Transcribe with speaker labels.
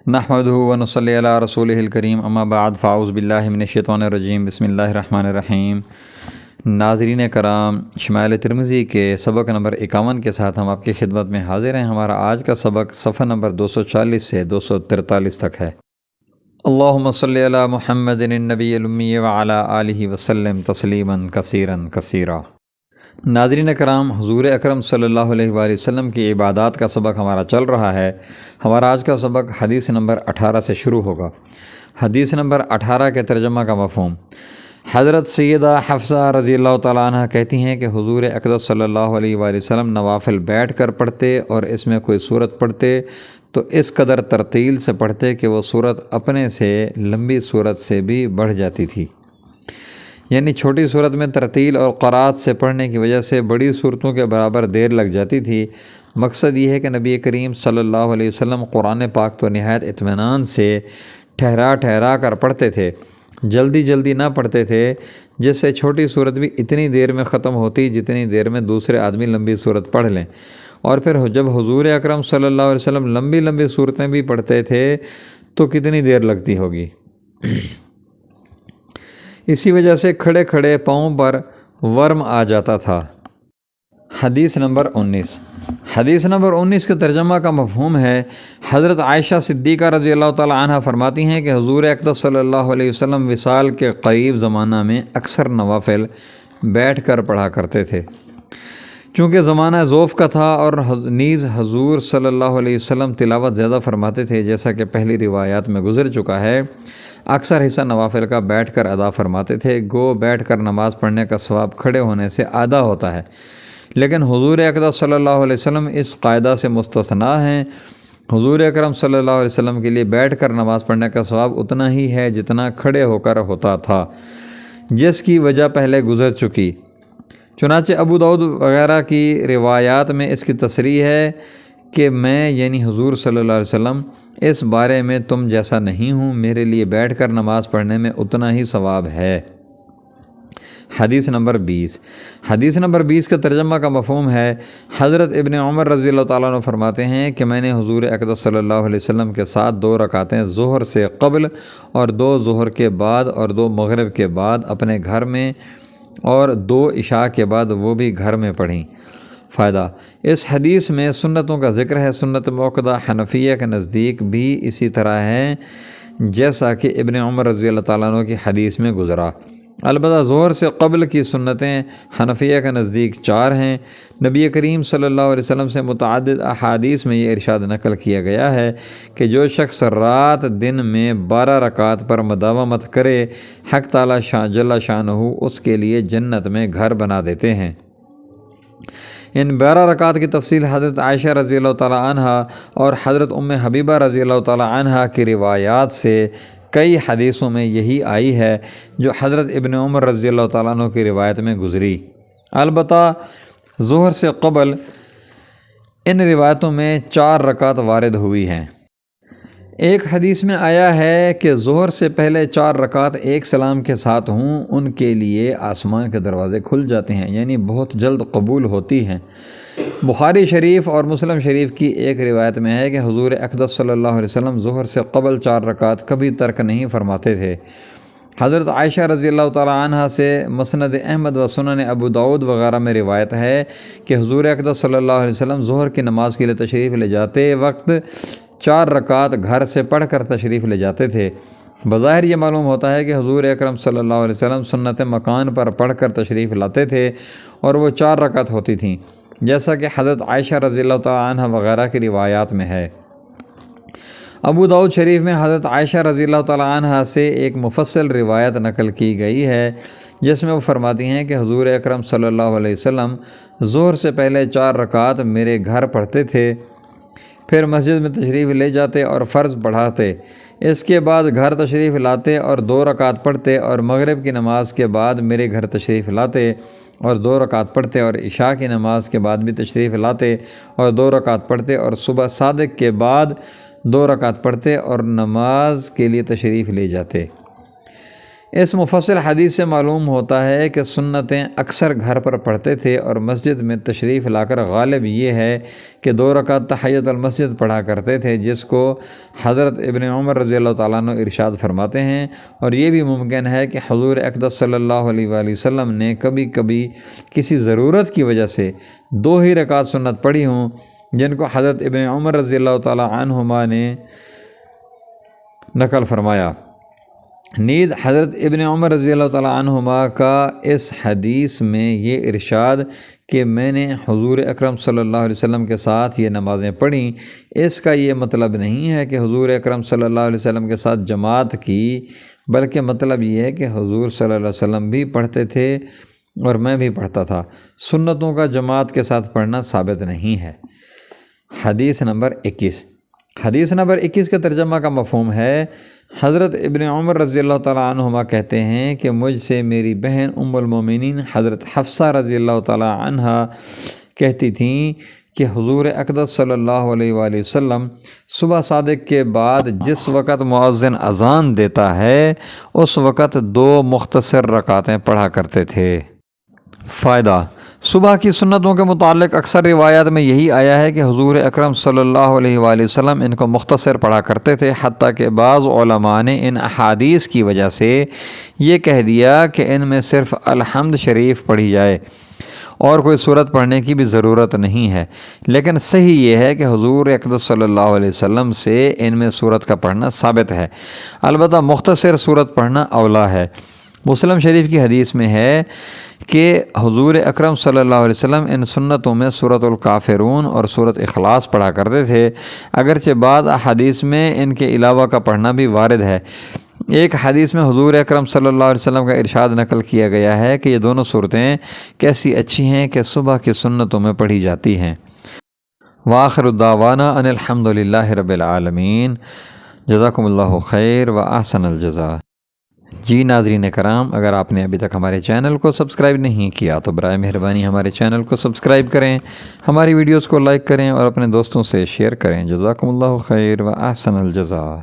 Speaker 1: نحمدہ ونصلی علی رسولہ الکریم اما بعد فاعوذ باللہ من الشیطان الرجیم بسم اللہ الرحمن الرحیم۔ ناظرین کرام، شمائل ترمذی کے سبق نمبر 51 کے ساتھ ہم آپ کی خدمت میں حاضر ہیں۔ ہمارا آج کا سبق صفحہ نمبر 240 سے 243 تک ہے۔ اللہم صلی علی محمد النبی الامی وعلی آلہ وسلم تسلیما کثیرا کثیرا۔ ناظرین کرام، حضور اکرم صلی اللہ علیہ وآلہ وسلم کی عبادات کا سبق ہمارا چل رہا ہے۔ ہمارا آج کا سبق حدیث نمبر 18 سے شروع ہوگا۔ حدیث نمبر 18 کے ترجمہ کا مفہوم۔ حضرت سیدہ حفصہ رضی اللہ تعالیٰ عنہ کہتی ہیں کہ حضور اقدس صلی اللہ علیہ وآلہ وسلم نوافل بیٹھ کر پڑھتے اور اس میں کوئی صورت پڑھتے تو اس قدر ترتیل سے پڑھتے کہ وہ صورت اپنے سے لمبی صورت سے بھی بڑھ جاتی تھی، یعنی چھوٹی صورت میں ترتیل اور قرات سے پڑھنے کی وجہ سے بڑی صورتوں کے برابر دیر لگ جاتی تھی۔ مقصد یہ ہے کہ نبی کریم صلی اللہ علیہ وسلم قرآن پاک تو نہایت اطمینان سے ٹھہرا کر پڑھتے تھے، جلدی جلدی نہ پڑھتے تھے، جس سے چھوٹی صورت بھی اتنی دیر میں ختم ہوتی جتنی دیر میں دوسرے آدمی لمبی صورت پڑھ لیں۔ اور پھر جب حضور اکرم صلی اللہ علیہ وسلم لمبی صورتیں بھی پڑھتے تھے تو کتنی دیر لگتی ہوگی۔ اسی وجہ سے کھڑے کھڑے پاؤں پر ورم آ جاتا تھا۔ حدیث نمبر 19۔ حدیث نمبر 19 کے ترجمہ کا مفہوم ہے۔ حضرت عائشہ صدیقہ رضی اللہ تعالی عنہ فرماتی ہیں کہ حضور اقدس صلی اللہ علیہ وسلم وصال کے قریب زمانہ میں اکثر نوافل بیٹھ کر پڑھا کرتے تھے۔ چونکہ زمانہ ضعف کا تھا اور نیز حضور صلی اللہ علیہ وسلم تلاوت زیادہ فرماتے تھے، جیسا کہ پہلی روایات میں گزر چکا ہے، اکثر حصہ نوافل کا بیٹھ کر ادا فرماتے تھے۔ گو بیٹھ کر نماز پڑھنے کا ثواب کھڑے ہونے سے آدھا ہوتا ہے، لیکن حضور اقدس صلی اللہ علیہ وسلم اس قاعدہ سے مستثنیٰ ہیں۔ حضور اکرم صلی اللہ علیہ وسلم کے لیے بیٹھ کر نماز پڑھنے کا ثواب اتنا ہی ہے جتنا کھڑے ہو کر ہوتا تھا، جس کی وجہ پہلے گزر چکی۔ چنانچہ ابو داؤد وغیرہ کی روایات میں اس کی تصریح ہے کہ میں یعنی حضور صلی اللہ علیہ وسلم اس بارے میں تم جیسا نہیں ہوں، میرے لیے بیٹھ کر نماز پڑھنے میں اتنا ہی ثواب ہے۔ حدیث نمبر 20۔ حدیث نمبر 20 کا ترجمہ کا مفہوم ہے۔ حضرت ابن عمر رضی اللہ تعالیٰ عنہ فرماتے ہیں کہ میں نے حضور اقدس صلی اللہ علیہ وسلم کے ساتھ 2 رکعتیں ظہر سے قبل اور 2 ظہر کے بعد اور 2 مغرب کے بعد اپنے گھر میں اور 2 عشاء کے بعد وہ بھی گھر میں پڑھیں۔ فائدہ: اس حدیث میں سنتوں کا ذکر ہے۔ سنت موقدہ حنفیہ کے نزدیک بھی اسی طرح ہے جیسا کہ ابن عمر رضی اللہ تعالیٰ عنہ کی حدیث میں گزرا۔ البتہ ظہر سے قبل کی سنتیں حنفیہ کے نزدیک 4 ہیں۔ نبی کریم صلی اللہ علیہ وسلم سے متعدد احادیث میں یہ ارشاد نقل کیا گیا ہے کہ جو شخص رات دن میں 12 رکعات پر مداومت کرے، حق تعالی جل شانہ اس کے لیے جنت میں گھر بنا دیتے ہیں۔ ان 12 رکعات کی تفصیل حضرت عائشہ رضی اللہ تعالیٰ عنہ اور حضرت ام حبیبہ رضی اللہ تعالیٰ عنہ کی روایات سے کئی حدیثوں میں یہی آئی ہے جو حضرت ابن عمر رضی اللہ تعالیٰ عنہ کی روایت میں گزری۔ البتہ ظہر سے قبل ان روایتوں میں 4 رکعت وارد ہوئی ہیں۔ ایک حدیث میں آیا ہے کہ ظہر سے پہلے 4 رکعت ایک سلام کے ساتھ ہوں، ان کے لیے آسمان کے دروازے کھل جاتے ہیں، یعنی بہت جلد قبول ہوتی ہیں۔ بخاری شریف اور مسلم شریف کی ایک روایت میں ہے کہ حضور اقدس صلی اللہ علیہ وسلم ظہر سے قبل 4 رکعت کبھی ترک نہیں فرماتے تھے۔ حضرت عائشہ رضی اللہ تعالیٰ عنہ سے مسند احمد و سنن ابو داؤد وغیرہ میں روایت ہے کہ حضور اقدس صلی اللہ علیہ وسلم ظہر کی نماز کے لیے تشریف لے جاتے وقت 4 رکعت گھر سے پڑھ کر تشریف لے جاتے تھے۔ بظاہر یہ معلوم ہوتا ہے کہ حضور اکرم صلی اللہ علیہ وسلم سنت مکان پر پڑھ کر تشریف لاتے تھے اور وہ 4 رکعت ہوتی تھیں، جیسا کہ حضرت عائشہ رضی اللہ تعالیٰ عنہ وغیرہ کی روایات میں ہے۔ ابو داؤد شریف میں حضرت عائشہ رضی اللہ تعالیٰ عنہ سے ایک مفصل روایت نقل کی گئی ہے جس میں وہ فرماتی ہیں کہ حضور اکرم صلی اللہ علیہ وسلم ظہر سے پہلے 4 رکعت میرے گھر پڑھتے تھے، پھر مسجد میں تشریف لے جاتے اور فرض پڑھاتے، اس کے بعد گھر تشریف لاتے اور 2 رکعت پڑھتے اور مغرب کی نماز کے بعد میرے گھر تشریف لاتے اور 2 رکعت پڑھتے اور عشاء کی نماز کے بعد بھی تشریف لاتے اور 2 رکعت پڑھتے اور صبح صادق کے بعد 2 رکعت پڑھتے اور نماز کے لیے تشریف لے جاتے۔ اس مفصل حدیث سے معلوم ہوتا ہے کہ سنتیں اکثر گھر پر پڑھتے تھے اور مسجد میں تشریف لا کر غالب یہ ہے کہ 2 رکعت تحیۃ المسجد پڑھا کرتے تھے، جس کو حضرت ابن عمر رضی اللہ تعالیٰ عنہ ارشاد فرماتے ہیں۔ اور یہ بھی ممکن ہے کہ حضور اقدس صلی اللہ علیہ وآلہ وسلم نے کبھی کبھی کسی ضرورت کی وجہ سے 2 ہی رکعت سنت پڑھی ہوں، جن کو حضرت ابن عمر رضی اللہ تعالیٰ عنہما نے نقل فرمایا۔ نیز حضرت ابن عمر رضی اللہ تعالیٰ عنہما کا اس حدیث میں یہ ارشاد کہ میں نے حضور اکرم صلی اللہ علیہ وسلم کے ساتھ یہ نمازیں پڑھیں، اس کا یہ مطلب نہیں ہے کہ حضور اکرم صلی اللہ علیہ وسلم کے ساتھ جماعت کی، بلکہ مطلب یہ ہے کہ حضور صلی اللہ علیہ وسلم بھی پڑھتے تھے اور میں بھی پڑھتا تھا۔ سنتوں کا جماعت کے ساتھ پڑھنا ثابت نہیں ہے۔ حدیث نمبر 21۔ حدیث نمبر 21 کا ترجمہ کا مفہوم ہے، حضرت ابن عمر رضی اللہ تعالیٰ عنہما کہتے ہیں کہ مجھ سے میری بہن ام المومنین حضرت حفصہ رضی اللہ تعالیٰ عنہا کہتی تھیں کہ حضور اقدس صلی اللہ علیہ وآلہ وسلم صبح صادق کے بعد جس وقت مؤذن اذان دیتا ہے اس وقت 2 مختصر رکعتیں پڑھا کرتے تھے۔ فائدہ: صبح کی سنتوں کے متعلق اکثر روایات میں یہی آیا ہے کہ حضور اکرم صلی اللہ علیہ وآلہ وسلم ان کو مختصر پڑھا کرتے تھے، حتیٰ کہ بعض علماء نے ان احادیث کی وجہ سے یہ کہہ دیا کہ ان میں صرف الحمد شریف پڑھی جائے اور کوئی سورت پڑھنے کی بھی ضرورت نہیں ہے، لیکن صحیح یہ ہے کہ حضور اقدس صلی اللہ علیہ وسلم سے ان میں سورت کا پڑھنا ثابت ہے، البتہ مختصر سورت پڑھنا اولیٰ ہے۔ مسلم شریف کی حدیث میں ہے کہ حضور اکرم صلی اللہ علیہ وسلم ان سنتوں میں سورۃ الکافرون اور سورۃ اخلاص پڑھا کرتے تھے، اگرچہ بعض احادیث میں ان کے علاوہ کا پڑھنا بھی وارد ہے۔ ایک حدیث میں حضور اکرم صلی اللہ علیہ وسلم کا ارشاد نقل کیا گیا ہے کہ یہ دونوں صورتیں کیسی اچھی ہیں کہ صبح کی سنتوں میں پڑھی جاتی ہیں۔ وآخر دعوانا ان الحمد للہ رب العالمین۔ جزاکم اللہ خیر و احسن الجزاء۔ جی ناظرین کرام، اگر آپ نے ابھی تک ہمارے چینل کو سبسکرائب نہیں کیا تو برائے مہربانی ہمارے چینل کو سبسکرائب کریں، ہماری ویڈیوز کو لائک کریں اور اپنے دوستوں سے شیئر کریں۔ جزاکم اللہ خیر و احسن الجزاء۔